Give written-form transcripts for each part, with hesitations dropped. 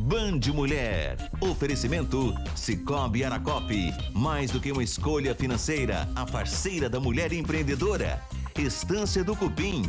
Band Mulher. Oferecimento Cicobi Aracop. Mais do que uma escolha financeira, a parceira da mulher empreendedora. Estância do Cupim.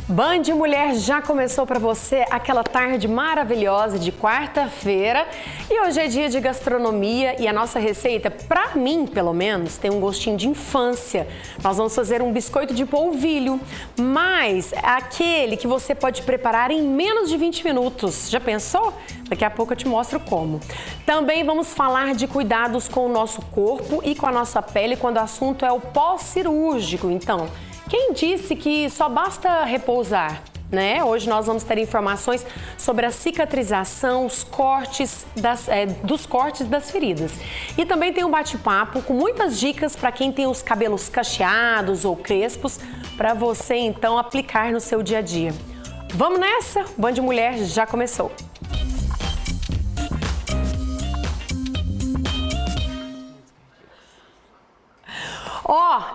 Band Mulher já começou para você aquela tarde maravilhosa de quarta-feira e hoje é dia de gastronomia e a nossa receita, para mim pelo menos, tem um gostinho de infância. Nós vamos fazer um biscoito de polvilho, mas aquele que você pode preparar em menos de 20 minutos. Já pensou? Daqui a pouco eu te mostro como. Também vamos falar de cuidados com o nosso corpo e com a nossa pele quando o assunto é o pós-cirúrgico. Então, quem disse que só basta repousar, né? Hoje nós vamos ter informações sobre a cicatrização, os cortes dos cortes das feridas. E também tem um bate-papo com muitas dicas para quem tem os cabelos cacheados ou crespos, para você então aplicar no seu dia a dia. Vamos nessa? Band Mulher já começou.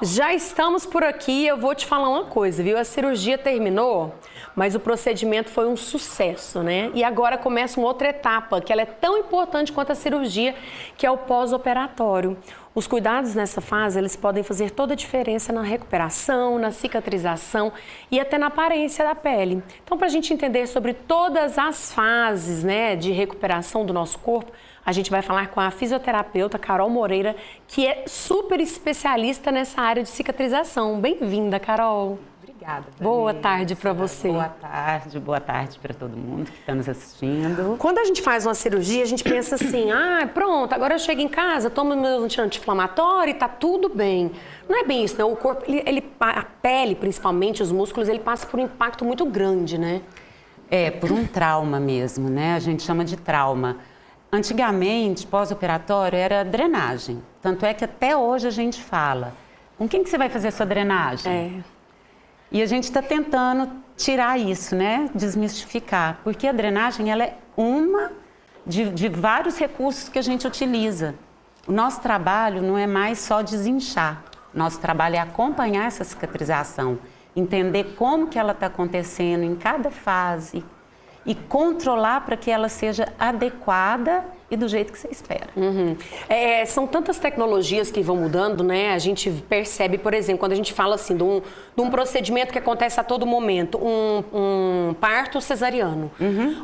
Já estamos por aqui, eu vou te falar uma coisa, viu? A cirurgia terminou, mas o procedimento foi um sucesso, né? E agora começa uma outra etapa, que ela é tão importante quanto a cirurgia, que é o pós-operatório. Os cuidados nessa fase, eles podem fazer toda a diferença na recuperação, na cicatrização e até na aparência da pele. Então, para a gente entender sobre todas as fases, né, de recuperação do nosso corpo, a gente vai falar com a fisioterapeuta Carol Moreira, que é super especialista nessa área de cicatrização. Bem-vinda, Carol. Obrigada, Vanessa. Boa tarde para você. Boa tarde para todo mundo que está nos assistindo. Quando a gente faz uma cirurgia, a gente pensa assim, pronto, agora eu chego em casa, tomo meu anti-inflamatório e tá tudo bem. Não é bem isso, não. O corpo, a pele, principalmente, os músculos, ele passa por um impacto muito grande, né? É, por um trauma mesmo, né? A gente chama de trauma. Antigamente, pós-operatório, era drenagem. Tanto é que até hoje a gente fala, com quem que você vai fazer essa drenagem? E a gente está tentando tirar isso, né? Desmistificar. Porque a drenagem, ela é uma de vários recursos que a gente utiliza. O nosso trabalho não é mais só desinchar. Nosso trabalho é acompanhar essa cicatrização, entender como que ela está acontecendo em cada fase, e controlar para que ela seja adequada e do jeito que você espera. São tantas tecnologias que vão mudando, né? A gente percebe, por exemplo, quando a gente fala assim de um procedimento que acontece a todo momento, um parto cesariano.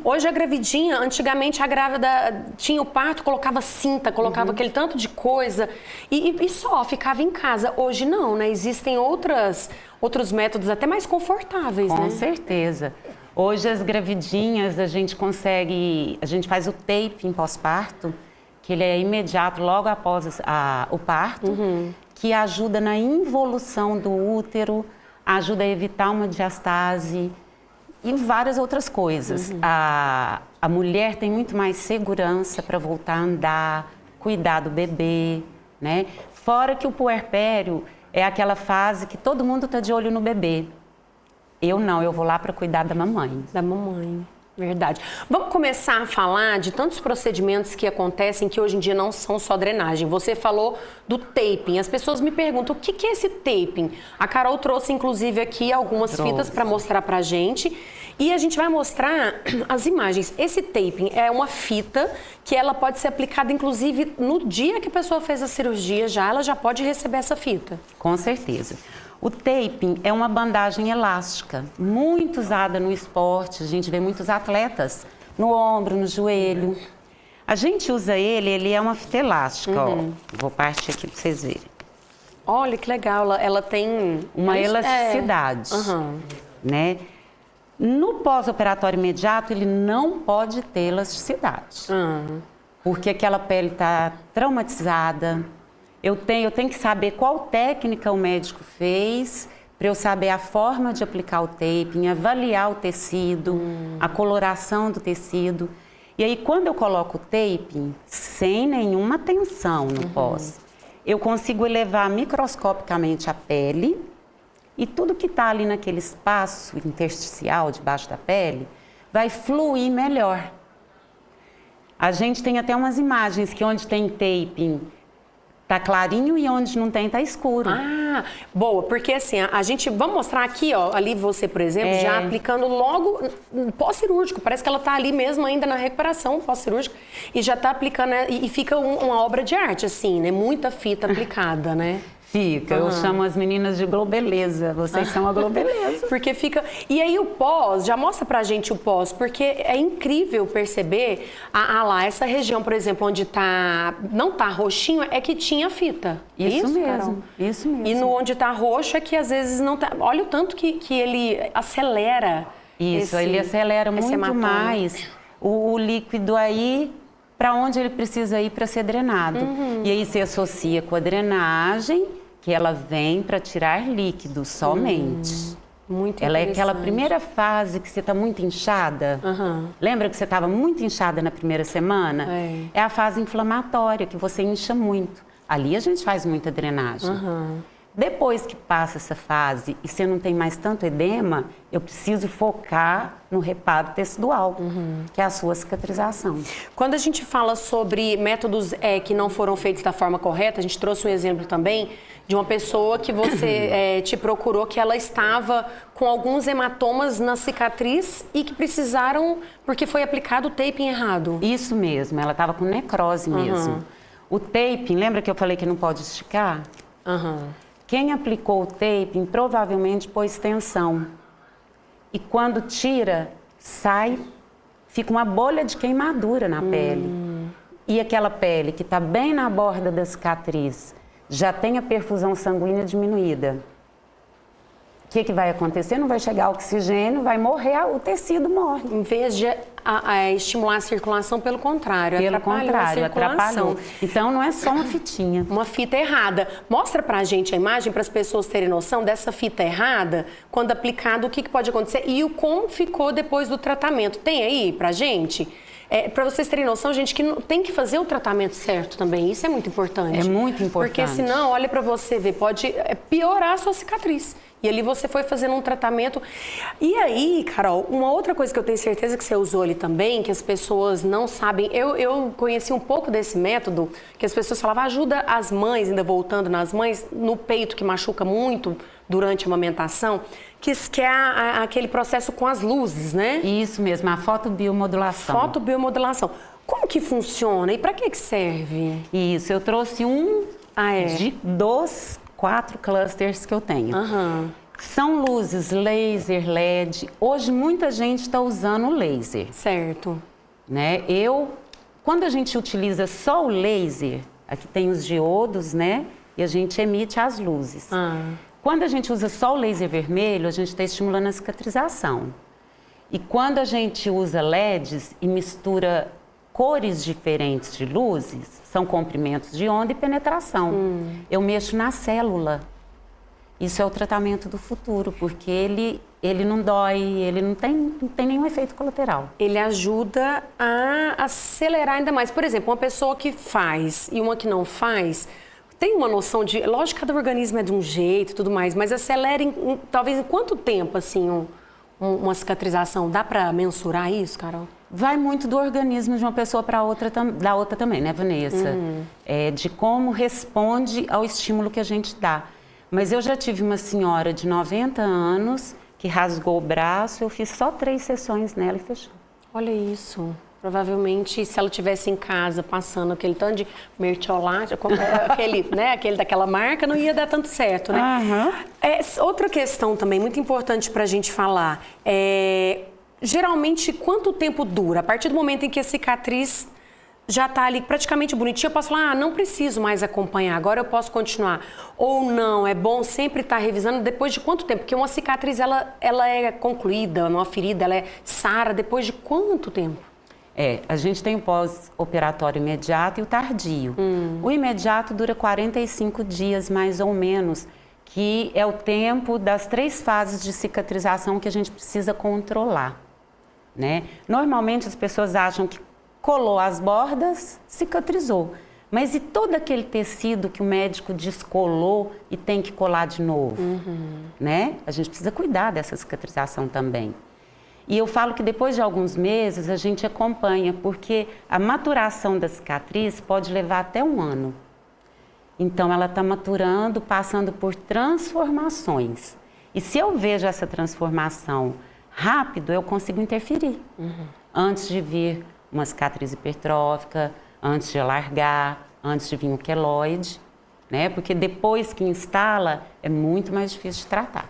Hoje a gravidinha, antigamente a grávida tinha o parto, colocava cinta, colocava aquele tanto de coisa e só ficava em casa. Hoje não, né? Existem outros métodos até mais confortáveis, né? Com certeza. Hoje as gravidinhas a gente faz o tape em pós-parto, que ele é imediato logo após o parto, que ajuda na involução do útero, ajuda a evitar uma diastase e várias outras coisas. A mulher tem muito mais segurança para voltar a andar, cuidar do bebê, né? Fora que o puerpério é aquela fase que todo mundo está de olho no bebê. Eu não, eu vou lá para cuidar da mamãe. Da mamãe, verdade. Vamos começar a falar de tantos procedimentos que acontecem que hoje em dia não são só drenagem. Você falou do taping. As pessoas me perguntam o que é esse taping. A Carol trouxe inclusive aqui algumas fitas para mostrar pra gente. E a gente vai mostrar as imagens. Esse taping é uma fita que ela pode ser aplicada inclusive no dia que a pessoa fez a cirurgia ela já pode receber essa fita. Com certeza. O taping é uma bandagem elástica, muito usada no esporte, a gente vê muitos atletas no ombro, no joelho. A gente usa ele é uma fita elástica, ó. Vou partir aqui para vocês verem. Olha que legal, ela tem uma elasticidade, né? No pós-operatório imediato, ele não pode ter elasticidade, porque aquela pele está traumatizada. Eu tenho que saber qual técnica o médico fez para eu saber a forma de aplicar o taping, avaliar o tecido, a coloração do tecido. E aí, quando eu coloco o taping, sem nenhuma tensão no pós, eu consigo elevar microscopicamente a pele e tudo que está ali naquele espaço intersticial debaixo da pele vai fluir melhor. A gente tem até umas imagens que onde tem taping tá clarinho e onde não tem tá escuro. Ah, boa, porque assim, a gente, vamos mostrar aqui, ó, ali você, por exemplo, já aplicando logo pós-cirúrgico, parece que ela tá ali mesmo ainda na recuperação pós-cirúrgica e já tá aplicando, né, e fica uma obra de arte, assim, né, muita fita aplicada, né? Fica, eu chamo as meninas de globeleza, vocês são a globeleza. Porque fica... E aí o pós, já mostra pra gente o pós, porque é incrível perceber, lá, essa região, por exemplo, onde tá, não tá roxinho, é que tinha fita. Isso mesmo, Carol? isso mesmo. E no onde tá roxo é que às vezes não tá... Olha o tanto que ele acelera. Isso, ele acelera muito hematoma. mais o líquido aí para onde ele precisa ir para ser drenado. E aí se associa com a drenagem, que ela vem para tirar líquido somente. Muito Ela é aquela interessante. primeira fase que você está muito inchada. Lembra que você estava muito inchada na primeira semana? É a fase inflamatória, que você incha muito. Ali a gente faz muita drenagem. Depois que passa essa fase e você não tem mais tanto edema, eu preciso focar no reparo tecidual, que é a sua cicatrização. Quando a gente fala sobre métodos que não foram feitos da forma correta, a gente trouxe um exemplo também de uma pessoa que você te procurou, que ela estava com alguns hematomas na cicatriz e que precisaram, porque foi aplicado o taping errado. Isso mesmo, ela estava com necrose mesmo. O taping, lembra que eu falei que não pode esticar? Quem aplicou o taping provavelmente pôs tensão. E quando tira, sai, fica uma bolha de queimadura na pele. E aquela pele que está bem na borda da cicatriz, já tem a perfusão sanguínea diminuída. O que vai acontecer? Não vai chegar oxigênio, vai morrer, o tecido morre. Em vez de estimular a circulação, pelo contrário, Pelo atrapalhou contrário, a circulação. atrapalhou. Então não é só uma fitinha. Uma fita errada. Mostra pra gente a imagem para as pessoas terem noção dessa fita errada, quando aplicado, o que pode acontecer e o como ficou depois do tratamento. Tem aí pra gente? Para vocês terem noção, gente, que tem que fazer o tratamento certo também. Isso é muito importante. É muito importante. Porque senão, olha para você ver, pode piorar a sua cicatriz. E ali você foi fazendo um tratamento. E aí, Carol, uma outra coisa que eu tenho certeza que você usou ali também, que as pessoas não sabem, eu conheci um pouco desse método, que as pessoas falavam, ajuda as mães, ainda voltando nas mães, no peito que machuca muito durante a amamentação, que é aquele processo com as luzes, né? Isso mesmo, a fotobiomodulação. Fotobiomodulação. Como que funciona e para que serve? Isso, eu trouxe dos 4 clusters que eu tenho. São luzes laser, LED. Hoje muita gente está usando o laser. Certo. Né? Quando a gente utiliza só o laser, aqui tem os diodos, né? E a gente emite as luzes. Quando a gente usa só o laser vermelho, a gente está estimulando a cicatrização. E quando a gente usa LEDs e mistura cores diferentes de luzes, são comprimentos de onda e penetração. Eu mexo na célula. Isso é o tratamento do futuro, porque ele não dói, ele não tem nenhum efeito colateral. Ele ajuda a acelerar ainda mais. Por exemplo, uma pessoa que faz e uma que não faz, tem uma noção de... Lógico que cada organismo é de um jeito e tudo mais, mas acelera talvez em quanto tempo, assim, uma cicatrização? Dá para mensurar isso, Carol? Vai muito do organismo de uma pessoa para outra, da outra também, né, Vanessa? De como responde ao estímulo que a gente dá. Mas eu já tive uma senhora de 90 anos que rasgou o braço, eu fiz só 3 sessões nela e fechou. Olha isso. Provavelmente, se ela estivesse em casa passando aquele tanto de mertiolate, aquele daquela marca, não ia dar tanto certo, né? Outra questão também muito importante para a gente falar geralmente, quanto tempo dura? A partir do momento em que a cicatriz já está ali praticamente bonitinha, eu posso falar, não preciso mais acompanhar, agora eu posso continuar. Ou não, é bom sempre estar revisando depois de quanto tempo? Porque uma cicatriz, ela é concluída, uma ferida, ela sara depois de quanto tempo? A gente tem o pós-operatório imediato e o tardio. O imediato dura 45 dias, mais ou menos, que é o tempo das 3 fases de cicatrização que a gente precisa controlar, né? Normalmente as pessoas acham que colou as bordas, cicatrizou. Mas e todo aquele tecido que o médico descolou e tem que colar de novo, né? A gente precisa cuidar dessa cicatrização também. E eu falo que depois de alguns meses a gente acompanha, porque a maturação da cicatriz pode levar até 1 ano. Então ela está maturando, passando por transformações. E se eu vejo essa transformação rápido, eu consigo interferir. Antes de vir uma cicatriz hipertrófica, antes de alargar, antes de vir um queloide, né? Porque depois que instala, é muito mais difícil de tratar.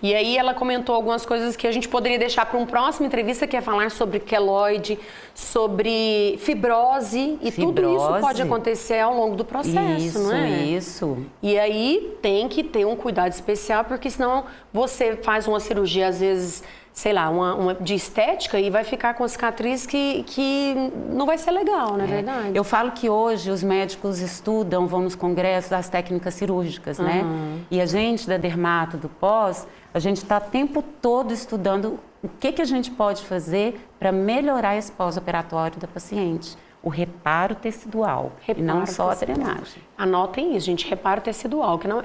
E aí ela comentou algumas coisas que a gente poderia deixar para uma próxima entrevista, que é falar sobre queloide, sobre fibrose, e tudo isso pode acontecer ao longo do processo, não é? Isso. E aí tem que ter um cuidado especial, porque senão você faz uma cirurgia, às vezes, sei lá, uma de estética, e vai ficar com cicatriz que não vai ser legal, não é verdade? Eu falo que hoje os médicos estudam, vão nos congressos, as técnicas cirúrgicas, né? E a gente da dermato, do pós, a gente está o tempo todo estudando o que a gente pode fazer para melhorar esse pós-operatório da paciente. O reparo tecidual, e não só a drenagem. Anotem isso, gente, reparo tecidual, que não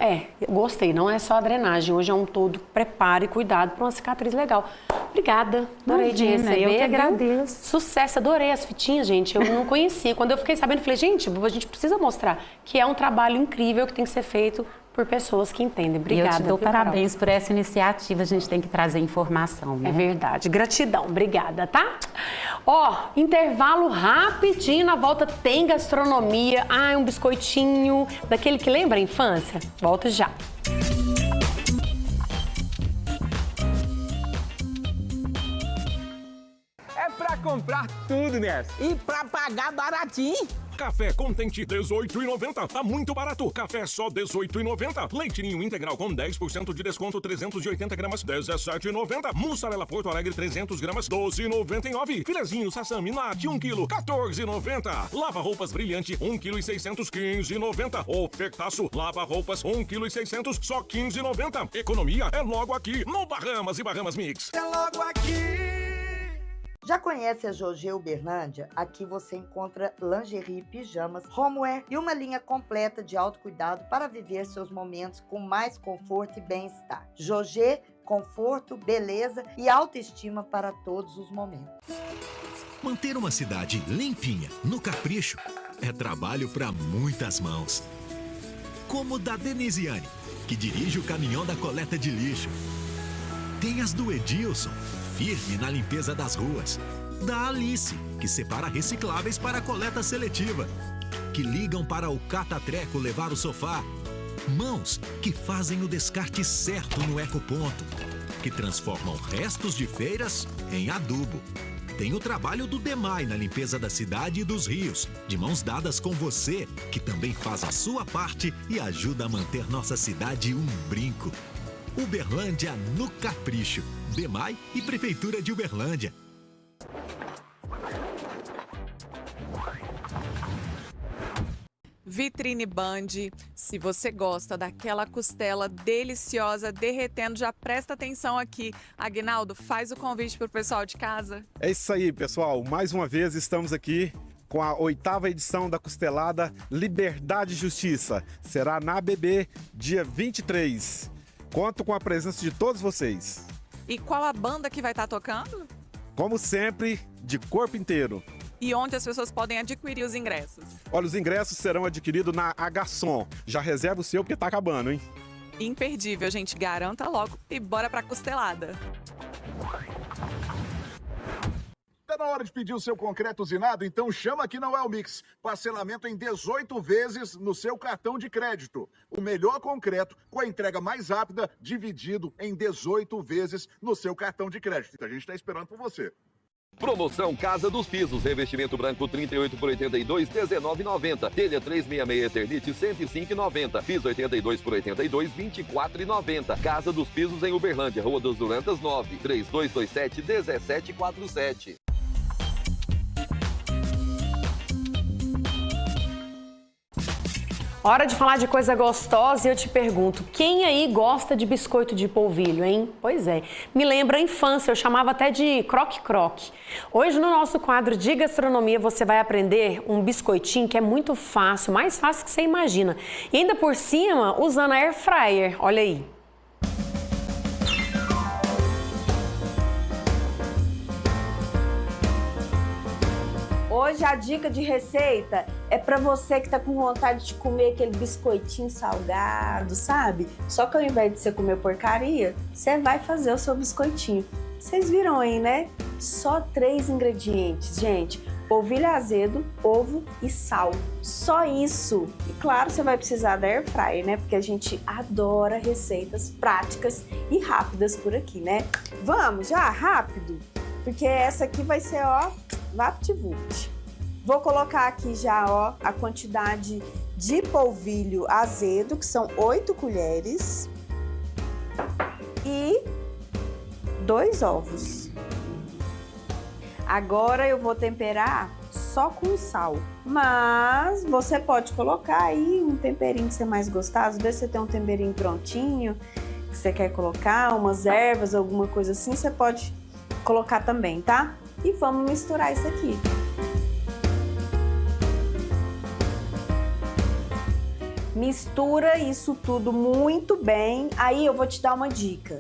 gostei, não é só a drenagem, hoje é um todo preparo e cuidado para uma cicatriz legal. Obrigada, adorei de receber. Eu que agradeço. Sucesso, adorei as fitinhas, gente, eu não conhecia. Quando eu fiquei sabendo, falei, gente, a gente precisa mostrar que é um trabalho incrível que tem que ser feito por pessoas que entendem. Obrigada. E eu te dou parabéns por essa iniciativa, a gente tem que trazer informação, né? É verdade, gratidão, obrigada, tá? Ó, intervalo rapidinho, na volta tem gastronomia, um biscoitinho, daquele que lembra a infância? Volto já. É pra comprar tudo, Nessa. E pra pagar baratinho. Café Contente, R$18,90. Tá muito barato. Café só R$18,90. Leite Ninho integral com 10% de desconto, 380 gramas, R$17,90. Mussarela Porto Alegre, 300 gramas, R$12,99. Filezinho Sassami Nat, 1 kg, R$14,90. Lava roupas brilhante, 1 kg e 600, R$15,90. Ofertaço, lava roupas, 1 kg e 600, só R$15,90. Economia é logo aqui, no Bahamas e Bahamas Mix. É logo aqui. Já conhece a Jorge Uberlândia? Aqui você encontra lingerie, pijamas, homeware e uma linha completa de autocuidado para viver seus momentos com mais conforto e bem-estar. Jorge, conforto, beleza e autoestima para todos os momentos. Manter uma cidade limpinha, no capricho, é trabalho para muitas mãos. Como o da Denisiane, que dirige o caminhão da coleta de lixo. Tem as do Edilson, firme na limpeza das ruas. Da Alice, que separa recicláveis para a coleta seletiva. Que ligam para o catatreco levar o sofá. Mãos, que fazem o descarte certo no ecoponto. Que transformam restos de feiras em adubo. Tem o trabalho do DEMAI na limpeza da cidade e dos rios, de mãos dadas com você, que também faz a sua parte e ajuda a manter nossa cidade um brinco. Uberlândia no capricho. DEMAI e Prefeitura de Uberlândia. Vitrine Band, se você gosta daquela costela deliciosa derretendo, já presta atenção aqui. Aguinaldo, faz o convite para o pessoal de casa. É isso aí, pessoal. Mais uma vez estamos aqui com a 8ª edição da costelada Liberdade e Justiça. Será na ABB, dia 23. Conto com a presença de todos vocês. E qual a banda que vai estar tocando? Como sempre, de corpo inteiro. E onde as pessoas podem adquirir os ingressos? Olha, os ingressos serão adquiridos na H-Som. Já reserva o seu porque tá acabando, hein? Imperdível, gente. Garanta logo e bora pra costelada. Tá na hora de pedir o seu concreto usinado? Então chama aqui na Wellmix. Parcelamento em 18 vezes no seu cartão de crédito. O melhor concreto com a entrega mais rápida, dividido em 18 vezes no seu cartão de crédito. A gente está esperando por você. Promoção Casa dos Pisos, revestimento branco 38 por 82, R$19,90. Telha 366 Eternite, R$105,90. Piso 82 por 82, R$24,90. Casa dos Pisos em Uberlândia, Rua dos Durantas 9, 3227-1747. Hora de falar de coisa gostosa e eu te pergunto, quem aí gosta de biscoito de polvilho, hein? Pois é, me lembra a infância, eu chamava até de croque-croque. Hoje no nosso quadro de gastronomia você vai aprender um biscoitinho que é muito fácil, mais fácil que você imagina. E ainda por cima, usando a air fryer, olha aí. hoje a dica de receita é para você que tá com vontade de comer aquele biscoitinho salgado, sabe? Só que ao invés de você comer porcaria, você vai fazer o seu biscoitinho. Vocês viram aí, né? Só 3 ingredientes, gente. Polvilho azedo, ovo e sal. Só isso. E claro, você vai precisar da air fryer, né? Porque a gente adora receitas práticas e rápidas por aqui, né? Vamos já, rápido? Porque essa aqui vai ser, ó, vapt-vupt. Vou colocar aqui já, ó, a quantidade de polvilho azedo, que são 8 colheres. E 2 ovos. Agora eu vou temperar só com sal, mas você pode colocar aí um temperinho que você mais gostar. Às vezes você tem um temperinho prontinho que você quer colocar, umas ervas, alguma coisa assim, você pode colocar também, tá? E vamos misturar isso aqui. Mistura isso tudo muito bem. Aí eu vou te dar uma dica.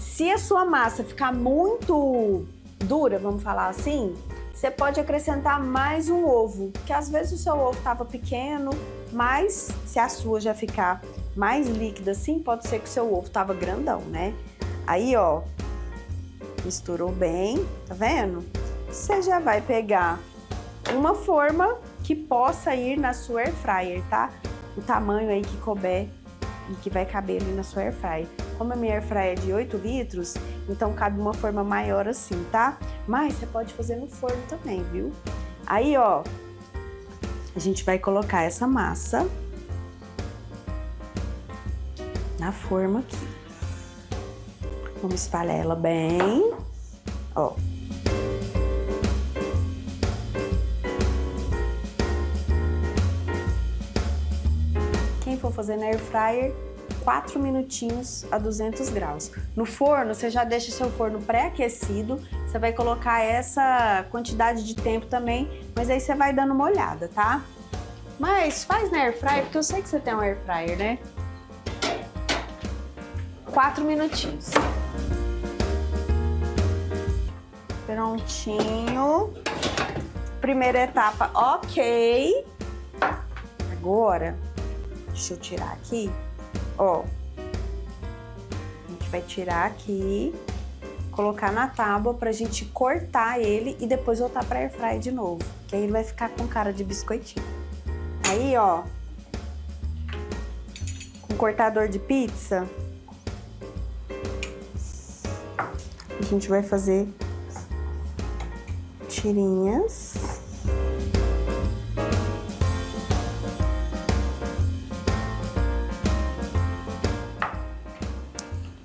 Se a sua massa ficar muito dura, vamos falar assim, você pode acrescentar mais um ovo, que às vezes o seu ovo estava pequeno, mas se a sua já ficar mais líquida assim, pode ser que o seu ovo estava grandão, né? Aí, ó, misturou bem, tá vendo? Você já vai pegar uma forma que possa ir na sua air fryer, tá? O tamanho aí que couber e que vai caber ali na sua air fryer. Como a minha air fryer é de 8 litros, então cabe uma forma maior assim, tá? Mas você pode fazer no forno também, viu? Aí, ó, a gente vai colocar essa massa na forma aqui. Vamos espalhar ela bem, ó. Quem for fazer na air fryer, 4 minutinhos a 200 graus. No forno, você já deixa seu forno pré-aquecido, você vai colocar essa quantidade de tempo também, mas aí você vai dando uma olhada, tá? Mas faz na air fryer, porque eu sei que você tem um air fryer, né? 4 minutinhos. Prontinho. Primeira etapa, ok. Agora, deixa eu tirar aqui. Ó, a gente vai tirar aqui, colocar na tábua pra gente cortar ele e depois voltar pra air fryer de novo, que aí ele vai ficar com cara de biscoitinho. Aí, ó, com cortador de pizza, a gente vai fazer tirinhas.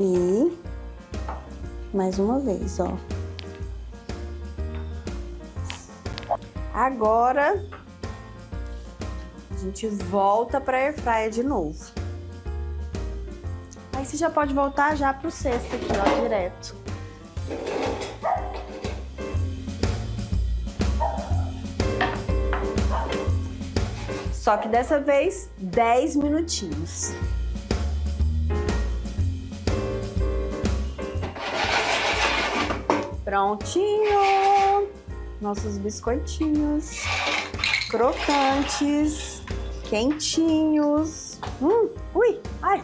E mais uma vez, ó. Agora a gente volta para air fryer de novo. Aí você já pode voltar já pro cesto aqui, ó, direto. Só que dessa vez 10 minutinhos. Prontinho! Nossos biscoitinhos crocantes, quentinhos. Ui! Ai!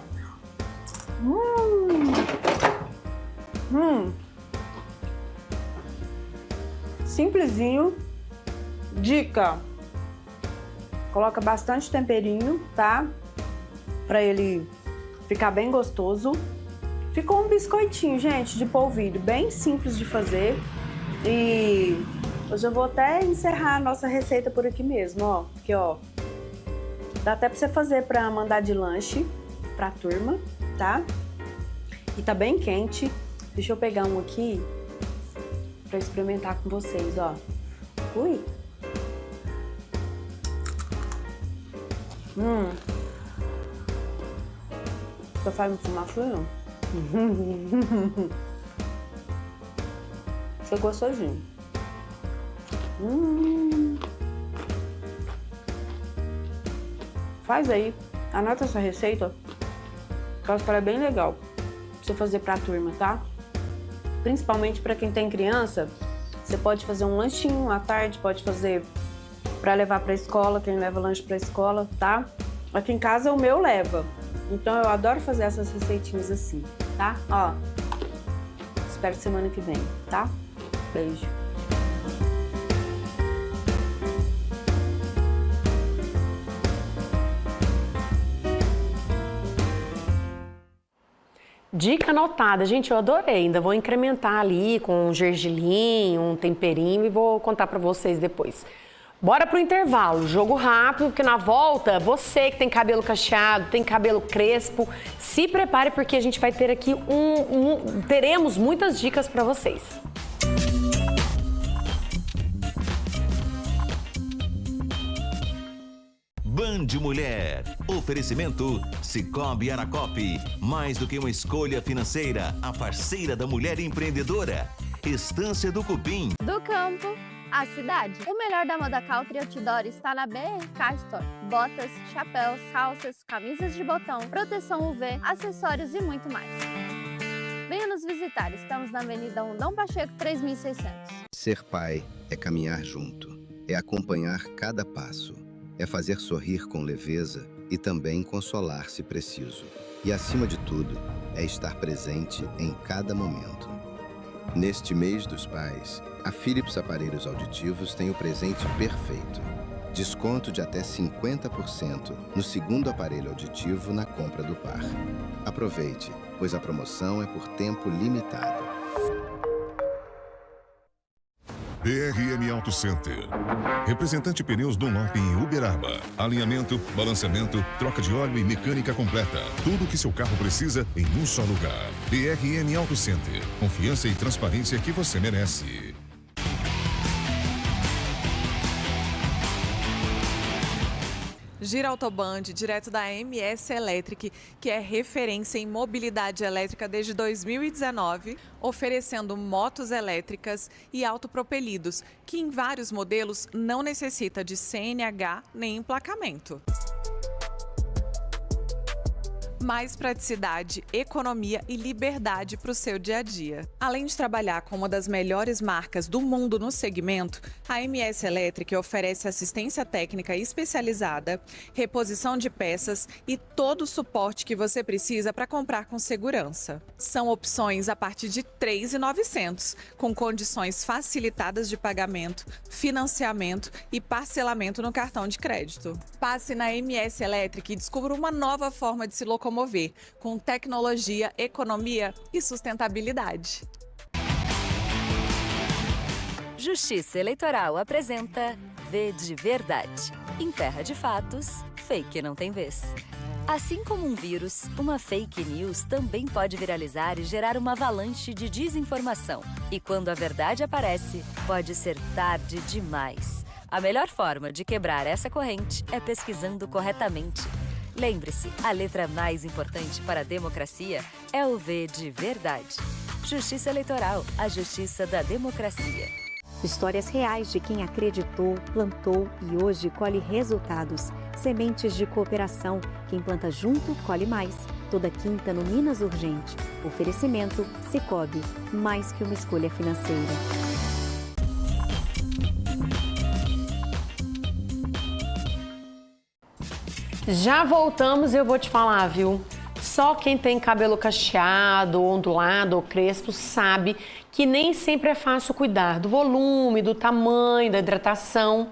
Simplesinho. Dica: coloca bastante temperinho, tá? Pra ele ficar bem gostoso. Ficou um biscoitinho, gente, de polvilho, bem simples de fazer. E hoje eu vou até encerrar a nossa receita por aqui mesmo, ó. Porque, ó, dá até pra você fazer pra mandar de lanche pra turma, tá? E tá bem quente. Deixa eu pegar um aqui pra experimentar com vocês, ó. Ui! Você faz um fumacinho? Ficou gostosinho. Faz aí, anota essa receita, que ela fica bem legal pra você fazer pra turma, tá? Principalmente pra quem tem criança, você pode fazer um lanchinho à tarde, pode fazer para levar para a escola, quem leva lanche para a escola, tá? Aqui em casa o meu leva. Então eu adoro fazer essas receitinhas assim, tá? Ó, espero semana que vem, tá? Beijo. Dica anotada, gente, eu adorei. Ainda vou incrementar ali com um gergelim, um temperinho e vou contar pra vocês depois. Bora pro intervalo, jogo rápido, porque na volta, você que tem cabelo cacheado, tem cabelo crespo, se prepare porque a gente vai ter aqui teremos muitas dicas pra vocês. Band Mulher. Oferecimento Sicoob Aracop. Mais do que uma escolha financeira, a parceira da mulher empreendedora. Estância do Cupim. Do campo à cidade. O melhor da moda country outdoor está na BRK Store. Botas, chapéus, calças, camisas de botão, proteção UV, acessórios e muito mais. Venha nos visitar. Estamos na Avenida Rondão Pacheco 3600. Ser pai é caminhar junto. É acompanhar cada passo. É fazer sorrir com leveza e também consolar se preciso. E, acima de tudo, é estar presente em cada momento. Neste mês dos pais, a Philips Aparelhos Auditivos tem o presente perfeito. Desconto de até 50% no segundo aparelho auditivo na compra do par. Aproveite, pois a promoção é por tempo limitado. BRM Auto Center. Representante pneus Dunlop em Uberaba. Alinhamento, balanceamento, troca de óleo e mecânica completa. Tudo o que seu carro precisa em um só lugar. BRM Auto Center. Confiança e transparência que você merece. Gira Autoband, direto da MS Electric, que é referência em mobilidade elétrica desde 2019, oferecendo motos elétricas e autopropelidos, que em vários modelos não necessita de CNH nem emplacamento. Mais praticidade, economia e liberdade para o seu dia a dia. Além de trabalhar com uma das melhores marcas do mundo no segmento, a MS Electric oferece assistência técnica especializada, reposição de peças e todo o suporte que você precisa para comprar com segurança. São opções a partir de R$ 3.900, com condições facilitadas de pagamento, financiamento e parcelamento no cartão de crédito. Passe na MS Electric e descubra uma nova forma de se locomover, com tecnologia, economia e sustentabilidade. Justiça Eleitoral apresenta V de Verdade. Em terra de fatos, fake não tem vez. Assim como um vírus, uma fake news também pode viralizar e gerar uma avalanche de desinformação. E quando a verdade aparece, pode ser tarde demais. A melhor forma de quebrar essa corrente é pesquisando corretamente. Lembre-se, a letra mais importante para a democracia é o V de Verdade. Justiça Eleitoral, a justiça da democracia. Histórias reais de quem acreditou, plantou e hoje colhe resultados. Sementes de cooperação. Quem planta junto, colhe mais. Toda quinta no Minas Urgente. Oferecimento Sicoob, mais que uma escolha financeira. Já voltamos e eu vou te falar, viu? Só quem tem cabelo cacheado, ondulado ou crespo sabe que nem sempre é fácil cuidar do volume, do tamanho, da hidratação.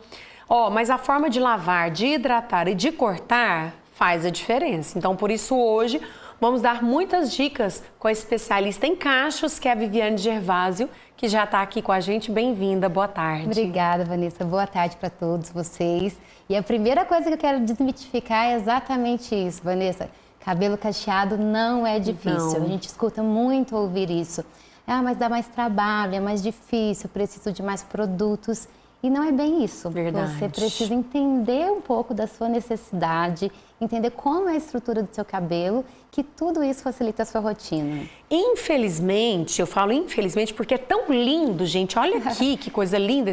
Mas a forma de lavar, de hidratar e de cortar faz a diferença. Então, por isso hoje vamos dar muitas dicas com a especialista em cachos, que é a Viviane Gervásio, que já está aqui com a gente. Bem-vinda, boa tarde. Obrigada, Vanessa. Boa tarde para todos vocês. E a primeira coisa que eu quero desmitificar é exatamente isso, Vanessa. Cabelo cacheado não é difícil. Não. A gente escuta muito ouvir isso. Mas dá mais trabalho, é mais difícil, preciso de mais produtos. E não é bem isso. Verdade. Você precisa entender um pouco da sua necessidade, entender como é a estrutura do seu cabelo, que tudo isso facilita a sua rotina. Infelizmente, eu falo infelizmente porque é tão lindo, gente. Olha aqui que coisa linda.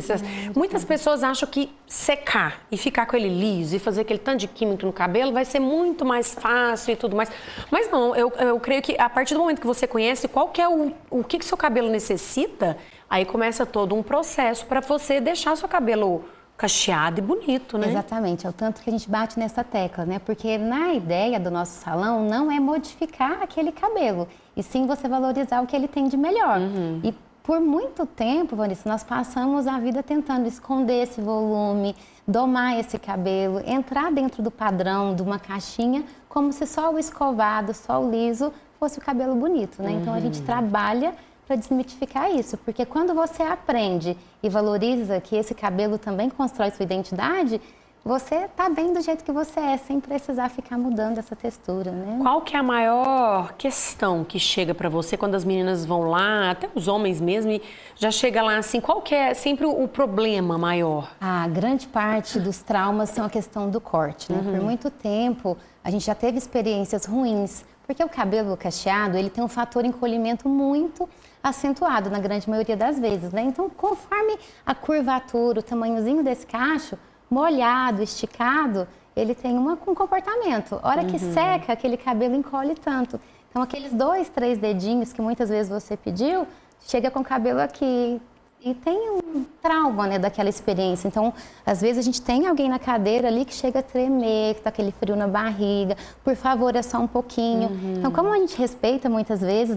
Muitas pessoas acham que secar e ficar com ele liso e fazer aquele tanto de químico no cabelo vai ser muito mais fácil e tudo mais. Mas não, eu creio que a partir do momento que você conhece qual que é o que seu cabelo necessita, aí começa todo um processo para você deixar seu cabelo cacheado e bonito, né? Exatamente, é o tanto que a gente bate nessa tecla, né? Porque na ideia do nosso salão não é modificar aquele cabelo, e sim você valorizar o que ele tem de melhor. E por muito tempo, Vanessa, nós passamos a vida tentando esconder esse volume, domar esse cabelo, entrar dentro do padrão de uma caixinha, como se só o escovado, só o liso fosse o cabelo bonito, né? Então a gente trabalha para desmitificar isso, porque quando você aprende e valoriza que esse cabelo também constrói sua identidade, você tá bem do jeito que você é, sem precisar ficar mudando essa textura, né? Qual que é a maior questão que chega para você quando as meninas vão lá, até os homens mesmo, e já chega lá assim, qual que é sempre o problema maior? A grande parte dos traumas são a questão do corte, né? Por muito tempo, a gente já teve experiências ruins, porque o cabelo cacheado, ele tem um fator encolhimento muito acentuado na grande maioria das vezes, né? Então, conforme a curvatura, o tamanhozinho desse cacho, molhado, esticado, ele tem um comportamento. A hora que seca, aquele cabelo encolhe tanto. Então, aqueles 2, 3 dedinhos que muitas vezes você pediu, chega com o cabelo aqui. E tem um trauma, né, daquela experiência. Então, às vezes a gente tem alguém na cadeira ali que chega a tremer, que tá aquele frio na barriga. Por favor, é só um pouquinho. Então, como a gente respeita muitas vezes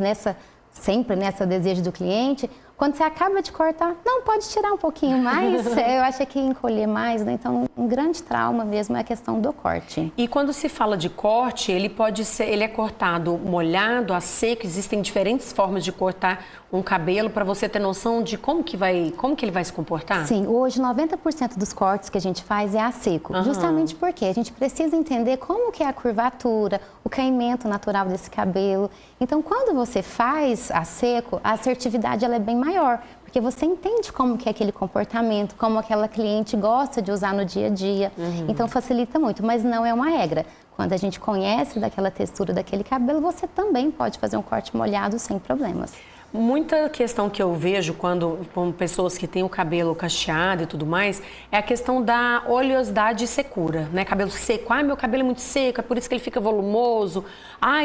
sempre nessa desejo do cliente, quando você acaba de cortar, não, pode tirar um pouquinho mais, eu acho que encolher mais, né? Então, um grande trauma mesmo é a questão do corte. E quando se fala de corte, ele é cortado molhado, a seco, existem diferentes formas de cortar um cabelo para você ter noção de como que ele vai se comportar? Sim, hoje 90% dos cortes que a gente faz é a seco, justamente porque a gente precisa entender como que é a curvatura, o caimento natural desse cabelo. Então, quando você faz a seco, a assertividade ela é bem maior, porque você entende como que é aquele comportamento, como aquela cliente gosta de usar no dia a dia. Então, facilita muito, mas não é uma regra. Quando a gente conhece daquela textura daquele cabelo, você também pode fazer um corte molhado sem problemas. Muita questão que eu vejo com pessoas que têm o cabelo cacheado e tudo mais, é a questão da oleosidade e secura, né? Cabelo seco, meu cabelo é muito seco, é por isso que ele fica volumoso,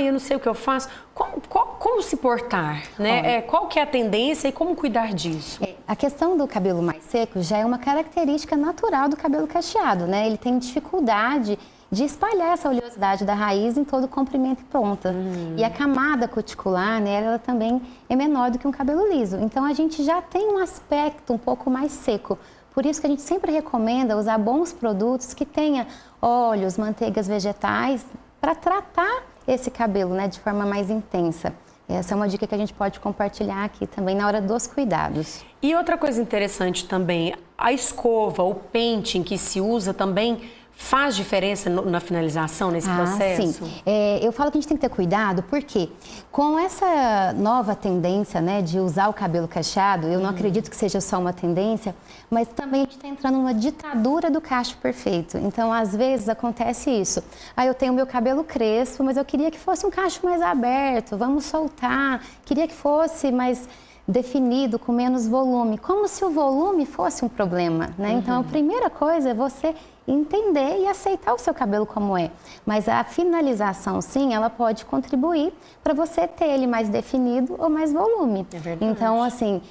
eu não sei o que eu faço. Como se portar, né? Qual que é a tendência e como cuidar disso? A questão do cabelo mais seco já é uma característica natural do cabelo cacheado, né? Ele tem dificuldade de espalhar essa oleosidade da raiz em todo o comprimento e ponta. E a camada cuticular, né, ela também é menor do que um cabelo liso. Então, a gente já tem um aspecto um pouco mais seco. Por isso que a gente sempre recomenda usar bons produtos que tenha óleos, manteigas vegetais, para tratar esse cabelo, né, de forma mais intensa. Essa é uma dica que a gente pode compartilhar aqui também na hora dos cuidados. E outra coisa interessante também, a escova, o pente em que se usa também faz diferença na finalização, nesse processo? Sim. Eu falo que a gente tem que ter cuidado, porque com essa nova tendência, né, de usar o cabelo cacheado, eu não acredito que seja só uma tendência, mas também a gente está entrando numa ditadura do cacho perfeito. Então, às vezes, acontece isso. Eu tenho meu cabelo crespo, mas eu queria que fosse um cacho mais aberto, vamos soltar. Queria que fosse mais definido, com menos volume, como se o volume fosse um problema, né? Então, a primeira coisa é você entender e aceitar o seu cabelo como é. Mas a finalização, sim, ela pode contribuir para você ter ele mais definido ou mais volume. É verdade. Então, assim,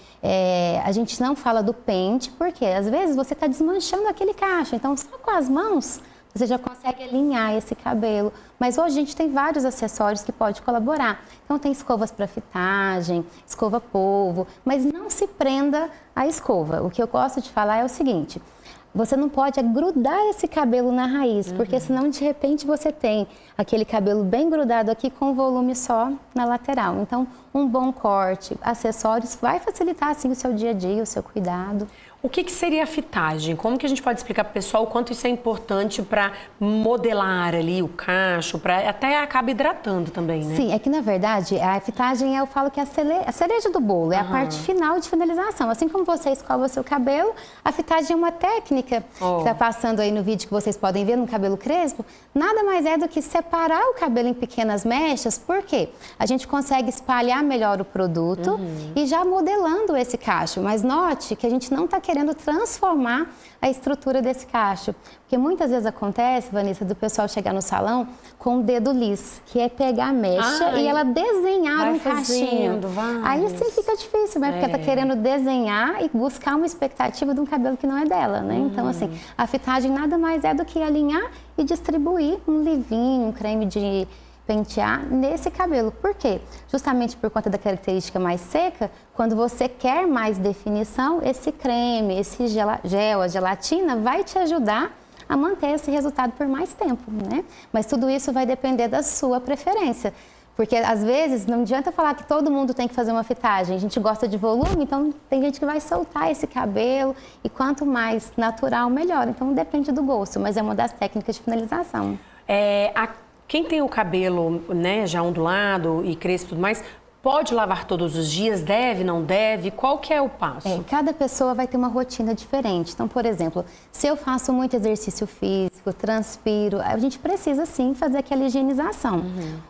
a gente não fala do pente, porque às vezes você está desmanchando aquele cacho. Então, só com as mãos, você já consegue alinhar esse cabelo. Mas hoje a gente tem vários acessórios que podem colaborar. Então, tem escovas para fitagem, escova polvo, mas não se prenda à escova. O que eu gosto de falar é o seguinte: você não pode grudar esse cabelo na raiz, porque senão, de repente, você tem aquele cabelo bem grudado aqui com volume só na lateral. Então, um bom corte, acessórios, vai facilitar, assim, o seu dia a dia, o seu cuidado. O que seria a fitagem? Como que a gente pode explicar para o pessoal o quanto isso é importante para modelar ali o cacho, para até acaba hidratando também, né? Sim, é que na verdade a fitagem eu falo que é a cereja do bolo, é a parte final de finalização. Assim como você escova o seu cabelo, a fitagem é uma técnica que está passando aí no vídeo que vocês podem ver no cabelo crespo. Nada mais é do que separar o cabelo em pequenas mechas, porque a gente consegue espalhar melhor o produto e já modelando esse cacho. Mas note que a gente não está querendo transformar a estrutura desse cacho. Porque muitas vezes acontece, Vanessa, do pessoal chegar no salão com o dedo liso, que é pegar a mecha e ela desenhar um cachinho. Aí sim fica difícil, né? Porque ela tá querendo desenhar e buscar uma expectativa de um cabelo que não é dela, né? Então, assim, a fitagem nada mais é do que alinhar e distribuir um leave-in, um creme de pentear nesse cabelo. Por quê? Justamente por conta da característica mais seca, quando você quer mais definição, esse creme, esse gel, a gelatina, vai te ajudar a manter esse resultado por mais tempo, né? Mas tudo isso vai depender da sua preferência. Porque, às vezes, não adianta falar que todo mundo tem que fazer uma fitagem. A gente gosta de volume, então tem gente que vai soltar esse cabelo e quanto mais natural, melhor. Então, depende do gosto, mas é uma das técnicas de finalização. Quem tem o cabelo, né, já ondulado e crespo e tudo mais, pode lavar todos os dias? Deve, não deve? Qual que é o passo? Cada pessoa vai ter uma rotina diferente. Então, por exemplo, se eu faço muito exercício físico, transpiro, a gente precisa sim fazer aquela higienização.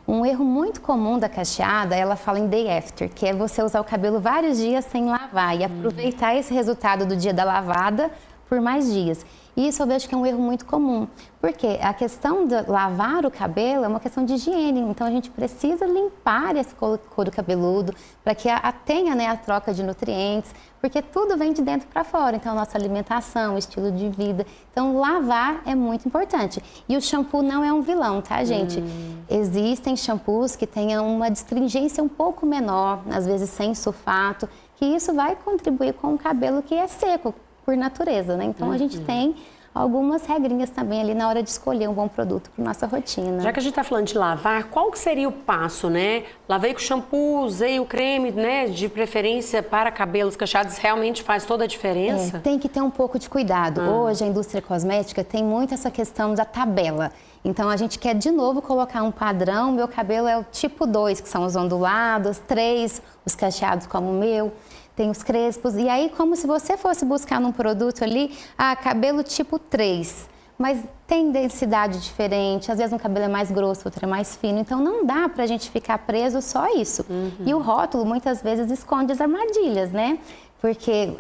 Um erro muito comum da cacheada, ela fala em day after, que é você usar o cabelo vários dias sem lavar e aproveitar esse resultado do dia da lavada por mais dias. E isso eu vejo que é um erro muito comum, porque a questão de lavar o cabelo é uma questão de higiene, então a gente precisa limpar esse couro cabeludo para que tenha, né, a troca de nutrientes, porque tudo vem de dentro para fora, então a nossa alimentação, estilo de vida, então lavar é muito importante. E o shampoo não é um vilão, tá, gente? Existem shampoos que tenham uma astringência um pouco menor, às vezes sem sulfato, que isso vai contribuir com o cabelo que é seco, por natureza, né? Então, a gente tem algumas regrinhas também ali na hora de escolher um bom produto para nossa rotina. Já que a gente está falando de lavar, qual que seria o passo, né? Lavei com shampoo, usei o creme, né? De preferência para cabelos cacheados, realmente faz toda a diferença? Tem que ter um pouco de cuidado. Hoje, a indústria cosmética tem muito essa questão da tabela. Então, a gente quer, de novo, colocar um padrão. Meu cabelo é o tipo 2, que são os ondulados, 3, os cacheados como o meu. Tem os crespos, e aí como se você fosse buscar num produto ali, cabelo tipo 3, mas tem densidade diferente, às vezes um cabelo é mais grosso, outro é mais fino, então não dá pra gente ficar preso só a isso. E o rótulo muitas vezes esconde as armadilhas, né? Porque,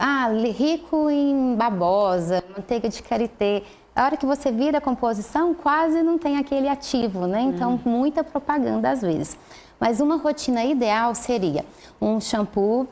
rico em babosa, manteiga de karité, a hora que você vira a composição, quase não tem aquele ativo, né? Então, muita propaganda às vezes. Mas uma rotina ideal seria um shampoo,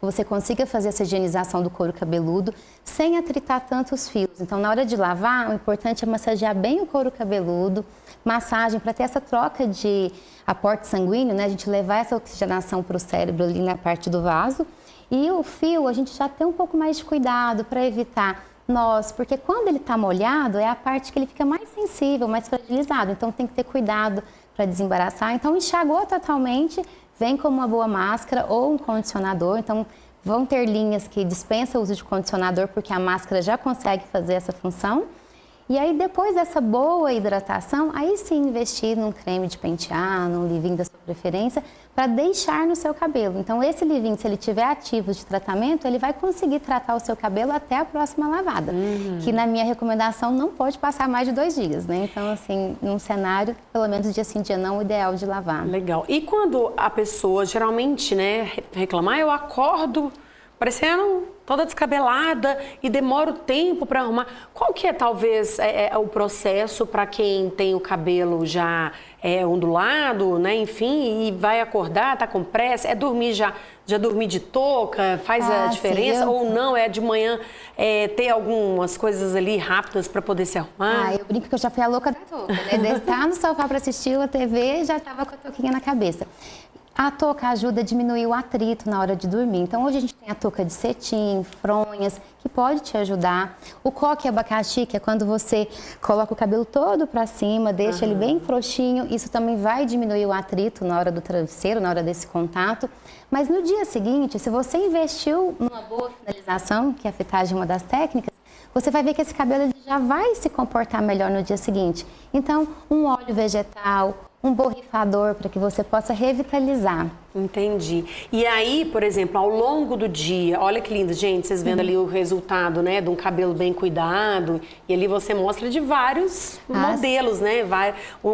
você consiga fazer essa higienização do couro cabeludo sem atritar tantos fios. Então, na hora de lavar, o importante é massagear bem o couro cabeludo, massagem para ter essa troca de aporte sanguíneo, né? A gente levar essa oxigenação para o cérebro ali na parte do vaso. E o fio, a gente já tem um pouco mais de cuidado para evitar nós, porque quando ele está molhado, é a parte que ele fica mais sensível, mais fragilizado. Então, tem que ter cuidado para desembaraçar. Então, enxagou totalmente, vem com uma boa máscara ou um condicionador. Então, vão ter linhas que dispensam o uso de condicionador, porque a máscara já consegue fazer essa função. E aí, depois dessa boa hidratação, aí sim investir num creme de pentear, num leave-in da sua preferência, para deixar no seu cabelo. Então, esse leave-in, se ele tiver ativo de tratamento, ele vai conseguir tratar o seu cabelo até a próxima lavada. Que, na minha recomendação, não pode passar mais de 2 dias, né? Então, assim, num cenário, pelo menos dia sim, dia não, o ideal de lavar. Legal. E quando a pessoa, geralmente, né, reclama, eu acordo parecendo toda descabelada e demora o tempo para arrumar. Qual que é, talvez, o processo para quem tem o cabelo já ondulado, né? Enfim, e vai acordar, tá com pressa, dormir já dormir de touca, faz a diferença? Sim, ou não, de manhã ter algumas coisas ali rápidas para poder se arrumar? Eu brinco que eu já fui a louca da touca, né? Estar no sofá para assistir a TV, já estava com a touquinha na cabeça. A touca ajuda a diminuir o atrito na hora de dormir. Então, hoje a gente tem a touca de cetim, fronhas, que pode te ajudar. O coque abacaxi, que é quando você coloca o cabelo todo para cima, deixa ele bem frouxinho. Isso também vai diminuir o atrito na hora do travesseiro, na hora desse contato. Mas no dia seguinte, se você investiu numa boa finalização, que a fitagem é uma das técnicas, você vai ver que esse cabelo já vai se comportar melhor no dia seguinte. Então, um óleo vegetal, um borrifador para que você possa revitalizar. Entendi. E aí, por exemplo, ao longo do dia, olha que lindo, gente, vocês vendo ali o resultado, né, de um cabelo bem cuidado, e ali você mostra de vários modelos, né,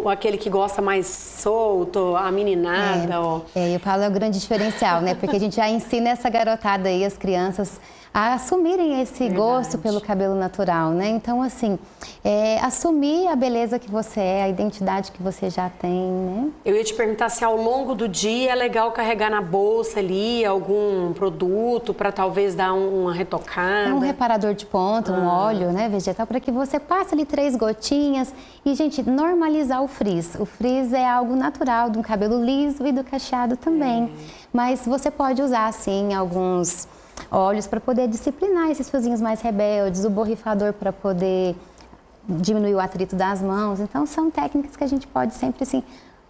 aquele que gosta mais solto, a meninada. E o Paulo é o grande diferencial, né, porque a gente já ensina essa garotada aí, as crianças, a assumirem esse gosto pelo cabelo natural, né? Então, assim, assumir a beleza que você é, a identidade que você já tem, né? Eu ia te perguntar se ao longo do dia é legal carregar na bolsa ali algum produto para talvez dar uma retocada. Um reparador de ponta, um óleo, né, vegetal, para que você passe ali 3 gotinhas e, gente, normalizar o frizz. O frizz é algo natural de um cabelo liso e do cacheado também. Mas você pode usar, assim, alguns óleos para poder disciplinar esses fiozinhos mais rebeldes, o borrifador para poder diminuir o atrito das mãos. Então, são técnicas que a gente pode sempre, assim,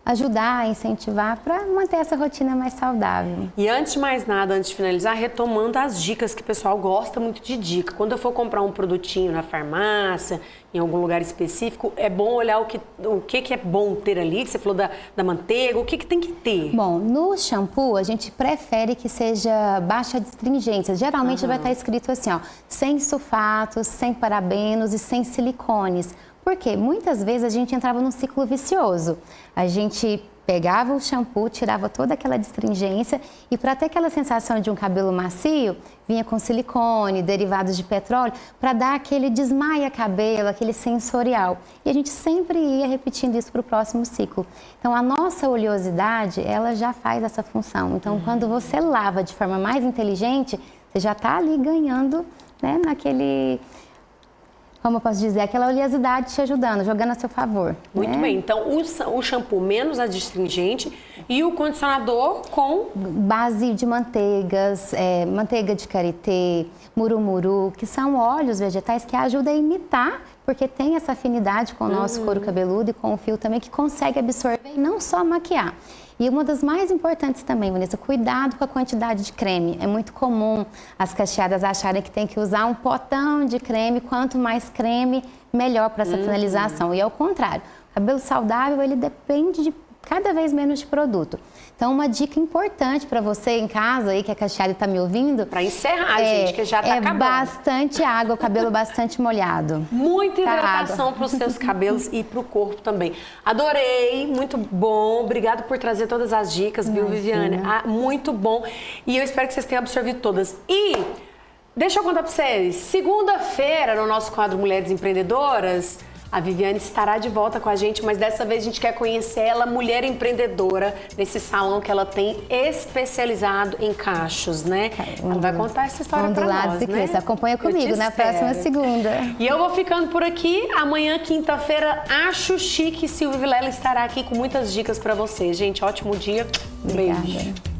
ajudar, incentivar para manter essa rotina mais saudável. E antes de mais nada, antes de finalizar, retomando as dicas que o pessoal gosta muito de dica. Quando eu for comprar um produtinho na farmácia, em algum lugar específico, é bom olhar o que é bom ter ali, que você falou da manteiga, o que tem que ter? Bom, no shampoo, a gente prefere que seja baixa astringência. Geralmente vai estar escrito assim, ó, sem sulfatos, sem parabenos e sem silicones. Por quê? Muitas vezes a gente entrava num ciclo vicioso. A gente pegava o shampoo, tirava toda aquela astringência e para ter aquela sensação de um cabelo macio, vinha com silicone, derivados de petróleo, para dar aquele desmaia-cabelo, aquele sensorial. E a gente sempre ia repetindo isso para o próximo ciclo. Então, a nossa oleosidade, ela já faz essa função. Então, quando você lava de forma mais inteligente, você já está ali ganhando, né, naquele... Como eu posso dizer, aquela oleosidade te ajudando, jogando a seu favor. Muito bem, então o shampoo menos adstringente e o condicionador com... Base de manteigas, manteiga de karité, murumuru, que são óleos vegetais que ajudam a imitar, porque tem essa afinidade com o nosso couro cabeludo e com o fio também, que consegue absorver e não só maquiar. E uma das mais importantes também, Vanessa, cuidado com a quantidade de creme. É muito comum as cacheadas acharem que tem que usar um potão de creme. Quanto mais creme, melhor para essa finalização. E ao contrário, o cabelo saudável, ele depende de cada vez menos de produto. Então, uma dica importante para você em casa, aí que a cacheada está me ouvindo... Para encerrar, gente, que já está acabando. Bastante água, o cabelo bastante molhado. Muita hidratação para os seus cabelos e para o corpo também. Adorei, muito bom. Obrigada por trazer todas as dicas, viu, Viviane? Muito bom. E eu espero que vocês tenham absorvido todas. E deixa eu contar para vocês, segunda-feira, no nosso quadro Mulheres Empreendedoras... A Viviane estará de volta com a gente, mas dessa vez a gente quer conhecer ela, mulher empreendedora, nesse salão que ela tem especializado em cachos, né? Ela vai contar essa história pra nós, né? Você acompanha comigo na próxima segunda. E eu vou ficando por aqui. Amanhã, quinta-feira, acho chique. Silvia Vilela estará aqui com muitas dicas pra vocês. Gente, ótimo dia. Um beijo.